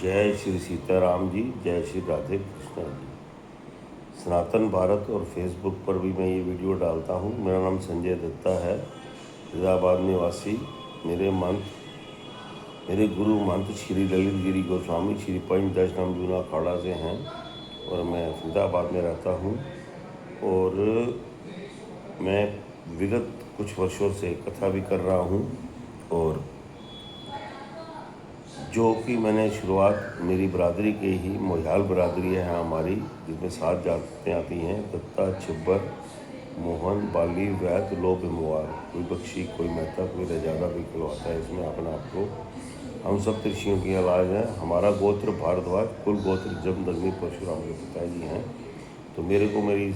जय श्री सीताराम जी, जय श्री राधे कृष्णा जी। सनातन भारत और फेसबुक पर भी मैं ये वीडियो डालता हूँ। मेरा नाम संजय दत्ता है, फरीदाबाद निवासी। मेरे गुरु महंत श्री ललित गिरी गोस्वामी श्री पंचदश नाम जूना अखाड़ा से हैं और मैं फरीदाबाद में रहता हूँ। और मैं विगत कुछ वर्षों से कथा भी कर रहा हूँ और जो कि मैंने शुरुआत मेरी बरादरी के ही मोहियाल बरादरी है हमारी, जिसमें 7 जातियाँ आती हैं: दत्ता, छिब्बर, मोहन, बाली, वैद, लोभ, मुआर। कोई बख्शी, कोई मेहता, कोई रजादा भी खिलवाता है इसमें अपने आप को। हम सब ऋषियों की औलाद हैं। हमारा गोत्र भारद्वाज, कुल गोत्र जमदग्नि परशुराम के पिताजी हैं। तो मेरे को मेरी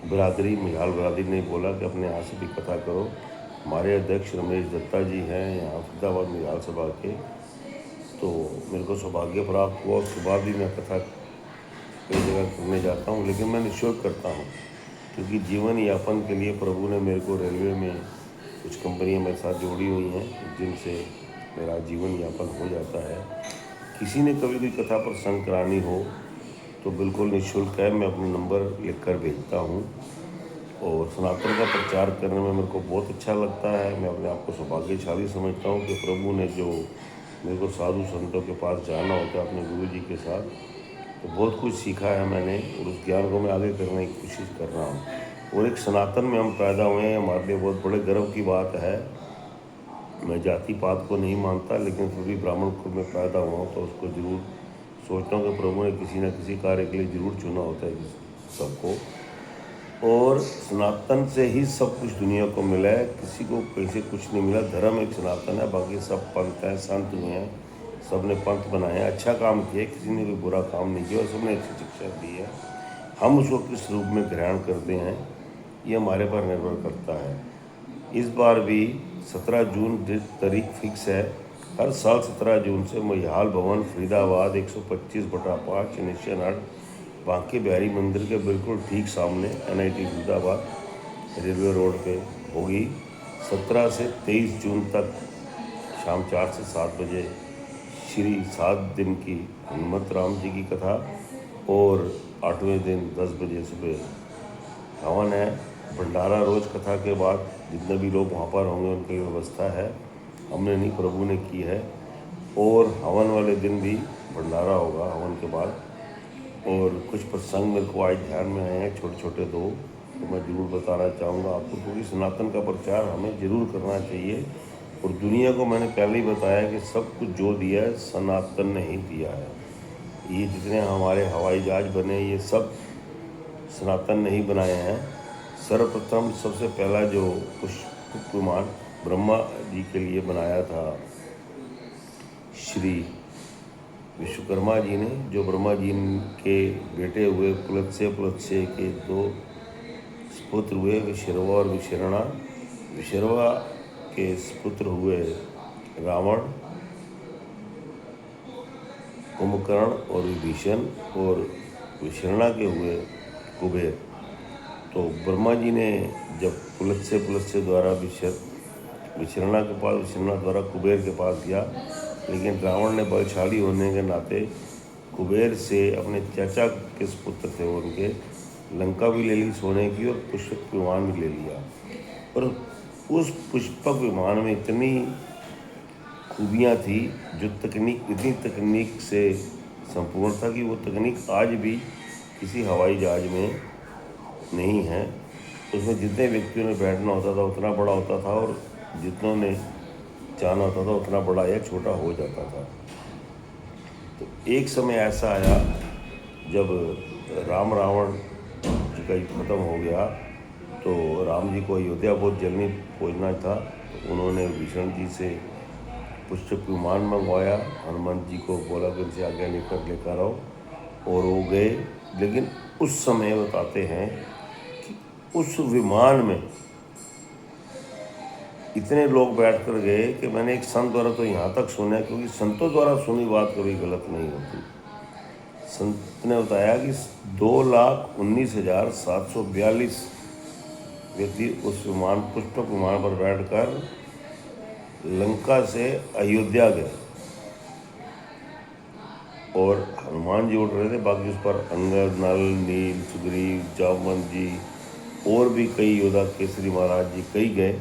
बरादरी मोहियाल बरादरी ने बोला कि अपने यहाँ से भी कथा करो। हमारे अध्यक्ष रमेश दत्ता जी हैं यहाँ फरीदाबाद मोहियाल सभा के। तो मेरे को सौभाग्य प्राप्त हुआ। उसके बाद भी मैं कथा कई जगह करने जाता हूँ, लेकिन मैं निःशुल्क करता हूँ क्योंकि जीवन यापन के लिए प्रभु ने मेरे को रेलवे में कुछ कंपनियाँ मेरे साथ जोड़ी हुई हैं, जिनसे मेरा जीवन यापन हो जाता है। किसी ने कभी भी कथा प्रसंग करानी हो तो बिल्कुल निःशुल्क है। मैं अपना नंबर लिख कर भेजता हूँ और सनातन का प्रचार करने में मेरे को बहुत अच्छा लगता है। मैं अपने आप को सौभाग्यशाली समझता हूँ कि प्रभु ने जो मेरे को साधु संतों के पास जाना होता है अपने गुरु जी के साथ, तो बहुत कुछ सीखा है मैंने और उस ज्ञान को मैं आगे करने की कोशिश कर रहा हूँ। और एक सनातन में हम पैदा हुए हैं, हमारे लिए बहुत बड़े गर्व की बात है। मैं जाति पात को नहीं मानता, लेकिन फिर भी ब्राह्मण कुल में पैदा हुआ हूँ तो उसको ज़रूर सोचता हूँ कि प्रभु ने किसी न किसी कार्य के लिए ज़रूर चुना होता है सबको। और सनातन से ही सब कुछ दुनिया को मिला है, किसी को कहीं से कुछ नहीं मिला। धर्म एक सनातन है, बाकी सब पंथ हैं, संत हुए हैं, सब ने पंथ बनाए हैं, अच्छा काम किया, किसी ने कोई बुरा काम नहीं किया और सब ने अच्छी शिक्षा दी है। हम उसको किस रूप में ग्रहण करते हैं ये हमारे पर निर्भर करता है। इस बार भी 17 जून तारीख फिक्स है। हर साल 17 जून से मोहियाल भवन फरीदाबाद 125/5 निश्चय नाट बांके बिहारी मंदिर के बिल्कुल ठीक सामने NIT फरीदाबाद रेलवे रोड पे होगी। 17 से 23 जून तक शाम 4 से 7 बजे श्री 7 दिन की हनुमत राम जी की कथा और 8वें दिन 10 बजे सुबह हवन है। भंडारा रोज़ कथा के बाद जितने भी लोग वहाँ पर होंगे उनकी व्यवस्था है, हमने नहीं, प्रभु ने की है। और हवन वाले दिन भी भंडारा होगा हवन के बाद। और कुछ प्रसंग मेरे को आज ध्यान में आए हैं, छोटे छोटे 2, तो मैं ज़रूर बताना चाहूँगा आपको, क्योंकि सनातन का प्रचार हमें ज़रूर करना चाहिए। और दुनिया को मैंने पहले ही बताया कि सब कुछ जो दिया है सनातन ने ही दिया है। ये जितने हमारे हवाई जहाज बने ये सब सनातन ने ही बनाए हैं। सर्वप्रथम सबसे पहला जो पुष्पक विमान ब्रह्मा जी के लिए बनाया था श्री विश्वकर्मा जी ने, जो ब्रह्मा जी के बेटे हुए पुलत्स्य के 2 पुत्र हुए, विशर्वा और विशरणा। विशर्वा के पुत्र हुए रावण, कुंभकर्ण और विभीषण, और विशरणा के हुए कुबेर। तो ब्रह्मा जी ने जब पुलत्स्य द्वारा विशरणा के पास, विशरणा द्वारा कुबेर के पास गया, लेकिन रावण ने बलशाली होने के नाते कुबेर से अपने चाचा के पुत्र थे उनके लंका भी ले ली सोने की और पुष्पक विमान भी ले लिया। और उस पुष्पक विमान में इतनी खूबियाँ थी, जो तकनीक इतनी तकनीक से संपूर्ण था कि वो तकनीक आज भी किसी हवाई जहाज में नहीं है। उसमें जितने व्यक्तियों ने बैठना होता था उतना बड़ा होता था और जितनों ने जाना होता था उतना बड़ा या छोटा हो जाता था। तो एक समय ऐसा आया जब राम रावण जी का युद्ध खत्म हो गया, तो राम जी को अयोध्या बहुत जल्दी पहुंचना था। तो उन्होंने विभीषण जी से पुष्पक विमान मंगवाया, हनुमान जी को बोला कि उनसे आज्ञा लेकर आओ, और वो गए। लेकिन उस समय बताते हैं कि उस विमान में इतने लोग बैठ कर गए कि मैंने एक संत द्वारा तो यहाँ तक सुना है, क्योंकि संतों द्वारा सुनी बात कभी गलत नहीं होती। संत ने बताया कि 2,19,742 व्यक्ति उस विमान पुष्पक विमान पर बैठकर लंका से अयोध्या गए। और हनुमान जी उड़ रहे थे, बाकी उस पर अंगद, नल, नील, सुग्रीव, जामवंत जी और भी कई योद्धा, केसरी महाराज जी कई गए।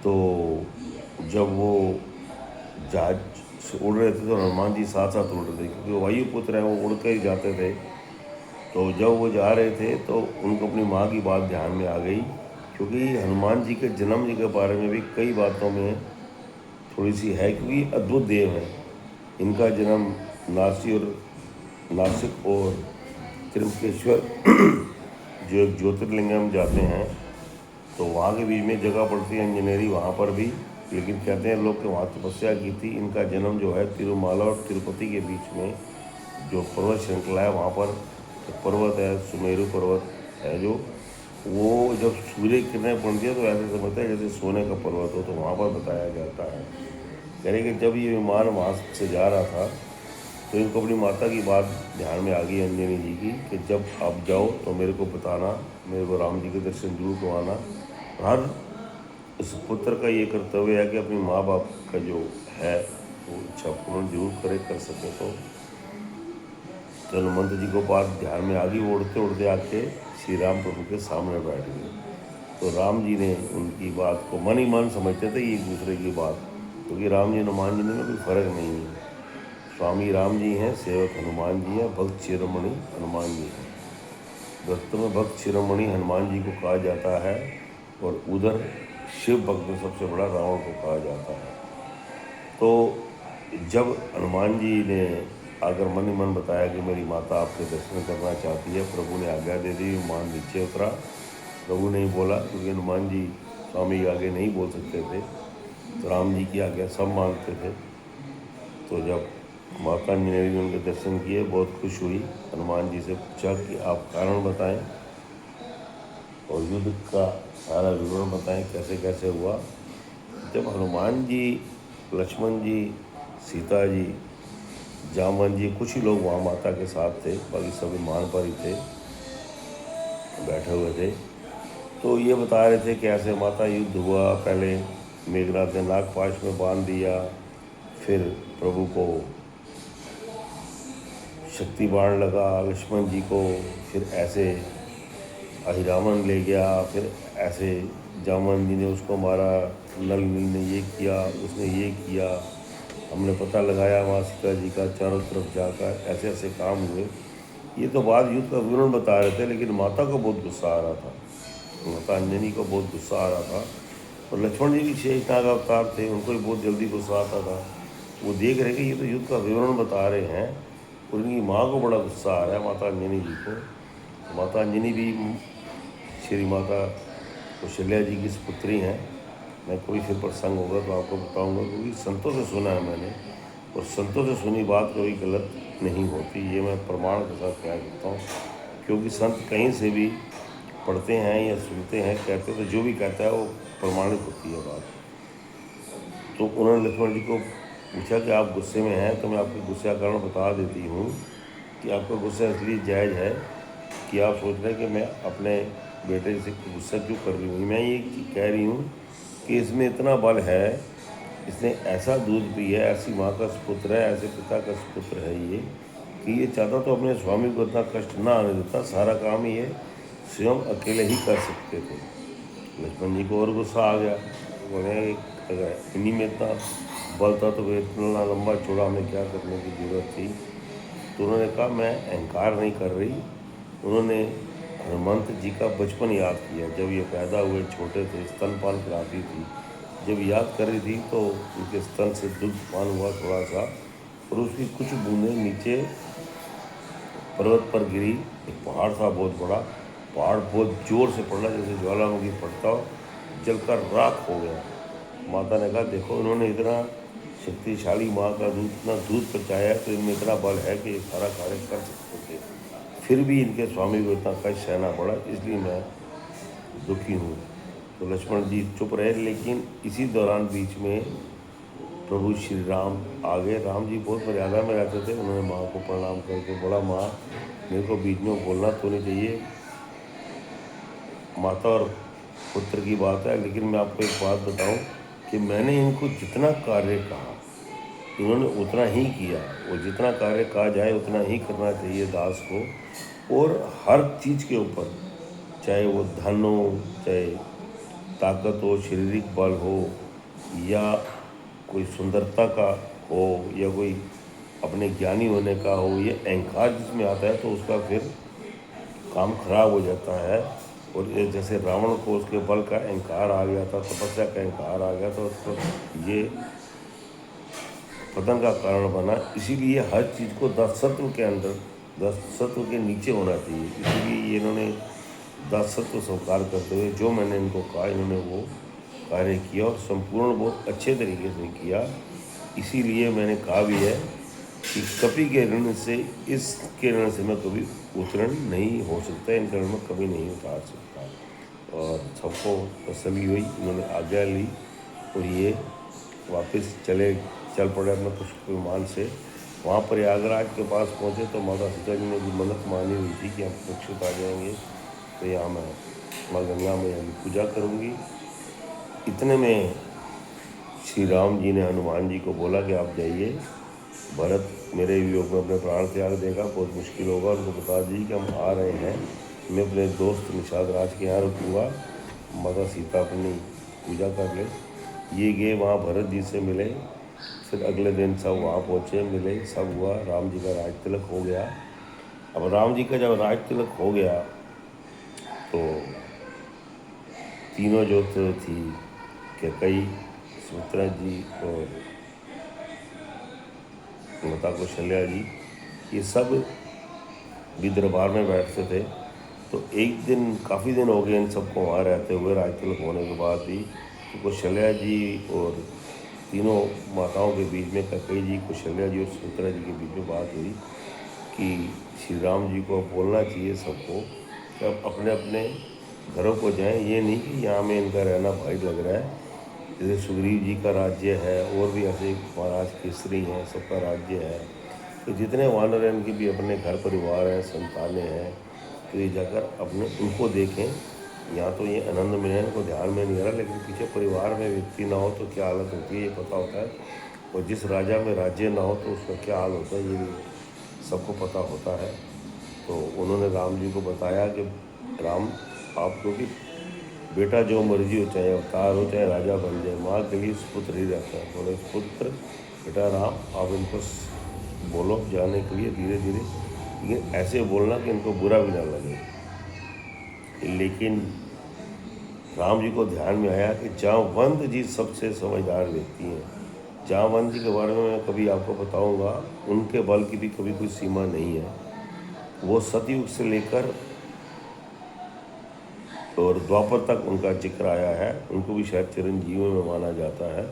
तो जब वो जहाज से उड़ रहे थे तो हनुमान जी साथ साथ उड़ रहे थे, क्योंकि वो वायुपुत्र हैं, वो उड़ कर ही जाते थे। तो जब वो जा रहे थे तो उनको अपनी माँ की बात ध्यान में आ गई, क्योंकि हनुमान जी के जन्म जी के बारे में भी कई बातों में थोड़ी सी है, क्योंकि अद्भुत देव हैं। इनका जन्म नासिक और त्र्यंबकेश्वर जो एक ज्योतिर्लिंग हम जाते हैं तो वहाँ के बीच में जगह पड़ती है इंजीनियरी, वहाँ पर भी। लेकिन कहते हैं लोग कि वहाँ तपस्या की थी। इनका जन्म जो है तिरुमाला और तिरुपति के बीच में जो पर्वत श्रृंखला है वहाँ पर जो पर्वत है, सुमेरु पर्वत है, जो वो जब सूर्य की किरणें पड़ती है तो ऐसे समझते हैं जैसे सोने का पर्वत हो, तो वहाँ पर बताया जाता है। यानी कि जब ये विमान वहाँ से जा रहा था तो इनको अपनी माता की बात ध्यान में आ गई अंजनी जी की, कि जब आप जाओ तो मेरे को बताना, मेरे को राम जी के दर्शन जरूर करवाना। हर इस पुत्र का ये कर्तव्य है कि अपनी माँ बाप का जो है वो इच्छा पूर्ण जरूर कर सके। तो हनुमंत जी को बात ध्यान में आ गई, वो उड़ते उड़ते आके श्री राम प्रभु के सामने बैठ गए। तो राम जी ने उनकी बात को मन ही मन समझते थे एक दूसरे की बात, क्योंकि राम जी हनुमान जी में कोई फर्क नहीं है। स्वामी राम जी हैं, सेवक हनुमान जी हैं, भक्त शिरोमणि हनुमान जी हैं। भक्त में भक्त शिरोमणि हनुमान जी को कहा जाता है, और उधर शिव भक्त में सबसे बड़ा रावण को कहा जाता है। तो जब हनुमान जी ने आकर मन ही मन बताया कि मेरी माता आपके दर्शन करना चाहती है, प्रभु ने आज्ञा दे दी, विमान नीचे उतरा। प्रभु ने ही बोला, क्योंकि हनुमान जी स्वामी के आगे नहीं बोल सकते थे, तो राम जी की आज्ञा सब मानते थे। तो जब माता अंजनी ने उनके दर्शन किए, बहुत खुश हुई। हनुमान जी से पूछा कि आप कारण बताएं और युद्ध का सारा विवरण बताएं, कैसे कैसे हुआ। जब हनुमान जी, लक्ष्मण जी, सीता जी, जामवंत जी, कुछ ही लोग वहाँ माता के साथ थे, बाकी सभी मान पर ही थे, बैठे हुए थे। तो ये बता रहे थे कि ऐसे माता युद्ध हुआ, पहले मेघनाथ ने नागपाश में बांध दिया, फिर प्रभु को शक्ति बाण लगा लक्ष्मण जी को, फिर ऐसे अहिरावण ले गया, फिर ऐसे जामवंत जी ने उसको मारा, नल नील ने ये किया, उसने ये किया, हमने पता लगाया वहाँ सीता जी का चारों तरफ जाकर, ऐसे ऐसे काम हुए। ये तो बाद युद्ध का विवरण बता रहे थे, लेकिन माता को बहुत गुस्सा आ रहा था, माता अंजनी को बहुत गुस्सा आ रहा था। और लक्ष्मण जी भी शेषनाग अवतार थे, उनको भी बहुत जल्दी गुस्सा आता था। वो देख रहे कि ये तो युद्ध का विवरण बता रहे हैं, और इनकी माँ को बड़ा गुस्सा आ रहा है, माता अंजनी जी को। तो माता अंजनी भी श्री माता कौशल्या जी की पुत्री हैं। मैं कोई फिर प्रसंग होगा तो आपको बताऊंगा, क्योंकि संतों से सुना है मैंने, और संतों से सुनी बात कभी गलत नहीं होती, ये मैं प्रमाण के साथ कह सकता हूँ। क्योंकि संत कहीं से भी पढ़ते हैं या सुनते हैं, कहते तो जो भी कहता है वो प्रमाणित होती है बात। तो उन्होंने लक्ष्मण जी को पूछा कि आप गुस्से में हैं, तो मैं आपके गुस्से का कारण बता देती हूँ कि आपका गुस्सा इसलिए जायज़ है कि आप सोच रहे हैं कि मैं अपने बेटे से गुस्सा क्यों कर रही हूँ। मैं ये कह रही हूँ कि इसमें इतना बल है, इसने ऐसा दूध पिया है, ऐसी माँ का सुपुत्र है, ऐसे पिता का सुपुत्र है ये, कि ये चाहता तो अपने स्वामी को इतना कष्ट ना आने देता, सारा काम ये स्वयं अकेले ही कर सकते थे। लक्ष्मण जी को और गुस्सा आ गया, बोले अगर इन्हीं में इतना बल था तो इतना लंबा चौड़ा हमें क्या करने की ज़रूरत थी। तो उन्होंने कहा मैं अहंकार नहीं कर रही। उन्होंने हनुमंत जी का बचपन याद किया, जब ये पैदा हुए छोटे थे, स्तनपान कराती थी, जब याद कर रही थी तो उनके स्तन से दूध पान हुआ थोड़ा सा, और उसकी कुछ बूंदें नीचे पर्वत पर गिरी। एक पहाड़ था बहुत बड़ा, पहाड़ बहुत ज़ोर से पड़ा, जैसे ज्वालामुखी फटता हो, जलकर राख हो गया। माता ने कहा देखो इन्होंने इतना शक्तिशाली माँ का दूध, इतना दूध पहुँचाया है, तो इनमें इतना बल है कि ये सारा कार्य कर सकते थे, फिर भी इनके स्वामी को इतना कष्ट सहना पड़ा, इसलिए मैं दुखी हूँ। तो लक्ष्मण जी चुप रहे, लेकिन इसी दौरान बीच में प्रभु श्री राम आ गए। राम जी बहुत मर्यादा में रहते थे, उन्होंने माँ को प्रणाम करके बोला माँ मेरे को बीच में बोलना तो नहीं चाहिए, माता और पुत्र की बात है, लेकिन मैं आपको एक बात बताऊं कि मैंने इनको जितना कार्य कहा इन्होंने उतना ही किया। वो जितना कार्य कहा जाए उतना ही करना चाहिए दास को। और हर चीज़ के ऊपर, चाहे वो धन हो, चाहे ताकत हो, शारीरिक बल हो, या कोई सुंदरता का हो, या कोई अपने ज्ञानी होने का हो, ये अहंकार जिसमें आता है तो उसका फिर काम खराब हो जाता है। और ये जैसे रावण को उसके बल का अहंकार आ गया था, तपस्या का अहंकार आ गया था, उसको ये पतन का कारण बना। इसीलिए हर चीज़ को 10 सत्व के अंदर, 10 सत्व के नीचे होना चाहिए। इसीलिए इन्होंने 10 सत्व स्वीकार करते हुए जो मैंने इनको कहा, इन्होंने वो कार्य किया और संपूर्ण बहुत अच्छे तरीके से किया। इसीलिए मैंने कहा भी है कि कपि के ऋण से, इसके ऋण से मैं कभी उत्तीर्ण नहीं हो सकता, इनका ऋण मैं कभी नहीं उतार सकता। और सबको तसल्ली हुई, इन्होंने आज्ञा ली और ये वापस चल पड़े अपने पुष्प विमान से। वहाँ प्रयागराज के पास पहुँचे तो माता सीता जी ने भी मन्नत मानी हुई थी कि हम सुरक्षित आ जाएंगे, तो यहाँ मैं माँ गंगा मैया की पूजा करूँगी। इतने में श्री राम जी ने हनुमान जी को बोला कि आप जाइए, भरत मेरे वियोग में अपने प्राण त्याग देगा, बहुत मुश्किल होगा, उनको बता दीजिए कि हम आ रहे हैं, मैं अपने दोस्त निषाद राज के यहाँ रुकूँगा, माता सीता अपनी पूजा कर ले। ये गए वहाँ भरत जी से मिले, फिर अगले दिन सब वहाँ पहुँचे, मिले, सब हुआ, राम जी का राज तिलक हो गया। अब राम जी का जब राज तिलक हो गया तो तीनों जो थी कैकेयी, सुमित्रा जी और माता कौशल्या जी, ये सब भी दरबार में बैठते थे। तो एक दिन, काफ़ी दिन हो गए इन सबको वहाँ रहते हुए, राज तिलक होने के बाद भी, तो कौशल्या जी और तीनों माताओं के बीच में, कैकेयी जी, कौशल्या जी और सुमित्रा जी के बीच में बात हुई कि श्री राम जी को बोलना चाहिए सबको कि अब अपने अपने घरों को जाएं, ये नहीं कि यहाँ में इनका रहना भारी लग रहा है। जैसे सुग्रीव जी का राज्य है, और भी ऐसे महाराज केसरी हैं, सबका राज्य है, तो जितने वानर हैं इनके भी अपने घर परिवार हैं, संतानें हैं, तो ये जाकर अपने उनको देखें। यहाँ तो ये आनंद में है, इनको ध्यान में नहीं आ रहा, लेकिन पीछे परिवार में व्यक्ति ना हो तो क्या हालत होती है ये पता होता है। और जिस राजा में राज्य ना हो तो उसका क्या हाल होता है ये भी सबको पता होता है। तो उन्होंने राम जी को बताया कि राम, आप क्योंकि बेटा जो मर्जी हो, चाहे अवतार हो, चाहे राजा बन जाए, माँ के लिए सुपुत्र ही रहता है। बोले पुत्र बेटा राम, आप इनको बोलो जाने के लिए धीरे धीरे, लेकिन ऐसे बोलना कि इनको बुरा भी ना लगे। लेकिन राम जी को ध्यान में आया कि जामवंत जी सबसे समझदार व्यक्ति हैं। जामवंत जी के बारे में मैं कभी आपको बताऊंगा, उनके बल की भी कभी कोई सीमा नहीं है। वो सतयुग से लेकर और द्वापर तक उनका जिक्र आया है, उनको भी शायद चिरंजीवियों में माना जाता है।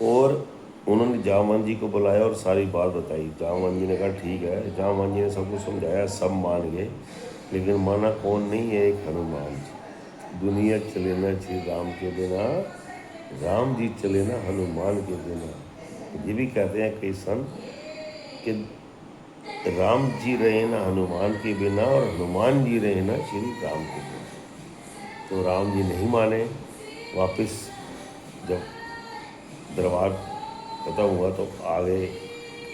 और उन्होंने जामवंत जी को बुलाया और सारी बात बताई। जामवंत जी ने कहा ठीक है। जामवंत जी ने सबको समझाया, सब मान गए, लेकिन माना कौन नहीं है? एक हनुमान जी। दुनिया चले ना श्री राम के बिना, राम जी चले ना हनुमान के बिना। ये भी कहते हैं कई संत कि राम जी रहे ना हनुमान के बिना, और हनुमान जी रहे ना श्री राम के बिना। तो राम जी नहीं माने। वापस जब दरबार खत्म हुआ तो आ गए,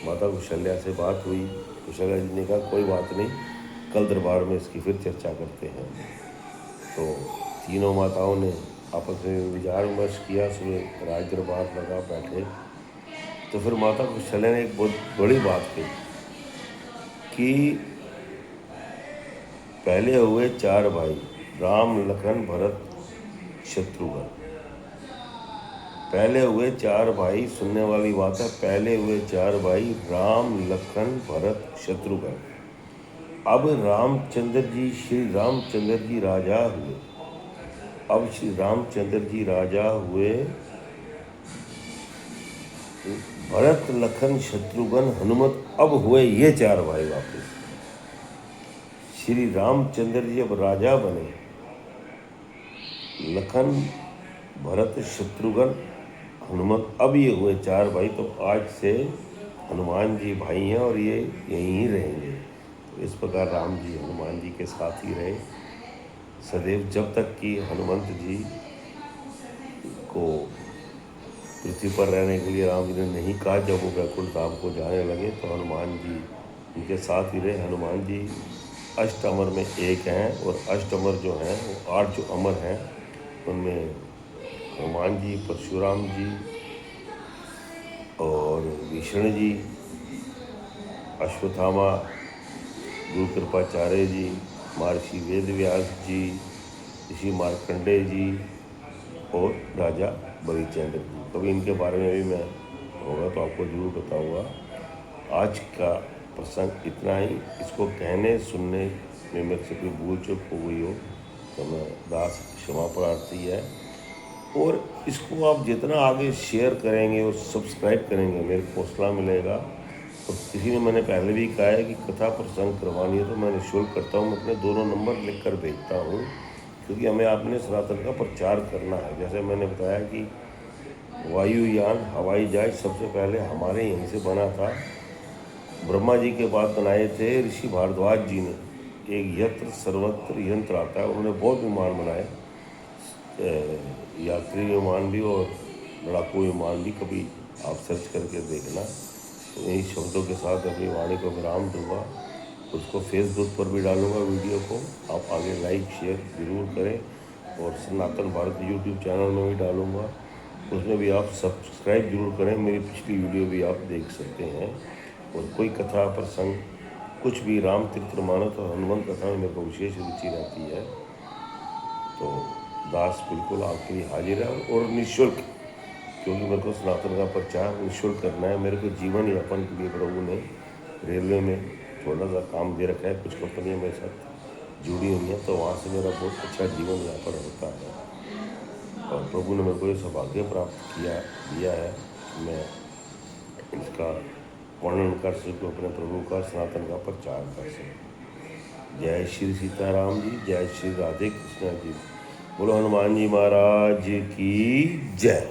माता कौशल्या से बात हुई। कौशल्या जी ने कहा कोई बात नहीं, कल दरबार में इसकी फिर चर्चा करते हैं। तो तीनों माताओं ने आपस में विचार विमर्श किया, सुबह राज दरबार लगा, बैठे। तो फिर माता कौशल्या ने एक बहुत बड़ी बात कही कि पहले हुए 4 भाई, राम लखन भरत शत्रुघ्न। पहले हुए 4 भाई, सुनने वाली बात है, पहले हुए 4 भाई राम लखन भरत शत्रुघ्न। अब रामचंद्र जी, श्री रामचंद्र जी राजा हुए। अब श्री रामचंद्र जी राजा हुए, भरत लखन शत्रुघ्न हनुमत, अब हुए ये 4 भाई वापस। श्री रामचंद्र जी अब राजा बने, लखन भरत शत्रुघ्न हनुमत, अब ये हुए 4 भाई। तो आज से हनुमान जी भाई हैं और ये यहीं ही रहेंगे। तो इस प्रकार राम जी हनुमान जी के साथ ही रहे सदैव, जब तक कि हनुमंत जी को पृथ्वी पर रहने के लिए राम जी ने नहीं कहा। जब वो वैकुंठ धाम को जाने लगे तो हनुमान जी उनके साथ ही रहे। हनुमान जी अष्ट अमर में एक हैं, और अष्ट अमर जो हैं वो 8 जो अमर हैं उनमें हनुमान जी, परशुराम जी और भीषण जी, अश्वत्थामा, गुरु कृपाचार्य जी, महर्षि वेदव्यास जी, ऋषि मार्कंडेय जी और राजा बलिचंद्र जी। कभी इनके बारे में भी मैं होगा तो आपको जरूर बताऊंगा। आज का प्रसंग इतना ही। इसको कहने सुनने में मेरे से कोई भूल चूक हो गई हो तो मैं दास क्षमा प्रार्थी है। और इसको आप जितना आगे शेयर करेंगे और सब्सक्राइब करेंगे मेरे को हौसला मिलेगा। तो किसी ने मैंने पहले भी कहा है कि कथा प्रसंग करवानी है तो मैं निःशुल्क करता हूँ। मैं अपने दोनों नंबर लिख कर भेजता हूँ, क्योंकि हमें आपने सनातन का प्रचार करना है। जैसे मैंने बताया कि वायुयान हवाई जहाज सबसे पहले हमारे यहीं से बना था। ब्रह्मा जी के बाद बनाए थे ऋषि भारद्वाज जी ने। एक यत्र सर्वत्र यंत्र आता है, उन्होंने बहुत विमान बनाए, यात्री विमान भी और लड़ाकू विमान भी। कभी आप सर्च करके देखना। तो यही शब्दों के साथ अपनी वाणी को विराम दूंगा। उसको फेसबुक पर भी डालूंगा वीडियो को, आप आगे लाइक शेयर ज़रूर करें। और सनातन भारत यूट्यूब चैनल में भी डालूंगा, उसमें भी आप सब्सक्राइब जरूर करें। मेरी पिछली वीडियो भी आप देख सकते हैं। और कोई कथा प्रसंग कुछ भी राम तीर्थ मानस और हनुमान कथा में मेरे को विशेष रुचि रहती है। तो दास बिल्कुल आपके लिए हाजिर है और निःशुल्क, क्योंकि मेरे को सनातन का प्रचार निःशुल्क करना है। मेरे को जीवन यापन के लिए प्रभु ने रेलवे में थोड़ा सा काम दे रखा है, कुछ कंपनियां मेरे साथ जुड़ी हुई हैं, तो वहाँ से मेरा बहुत अच्छा जीवन यापन होता है। और प्रभु ने मेरे को ये सौभाग्य प्राप्त दिया है कि मैं इसका वर्णन कर सकूँ, अपने प्रभु का सनातन का प्रचार कर सकूँ। जय श्री सीताराम जी, जय श्री राधे कृष्ण जी। बोलो हनुमान जी महाराज की जय।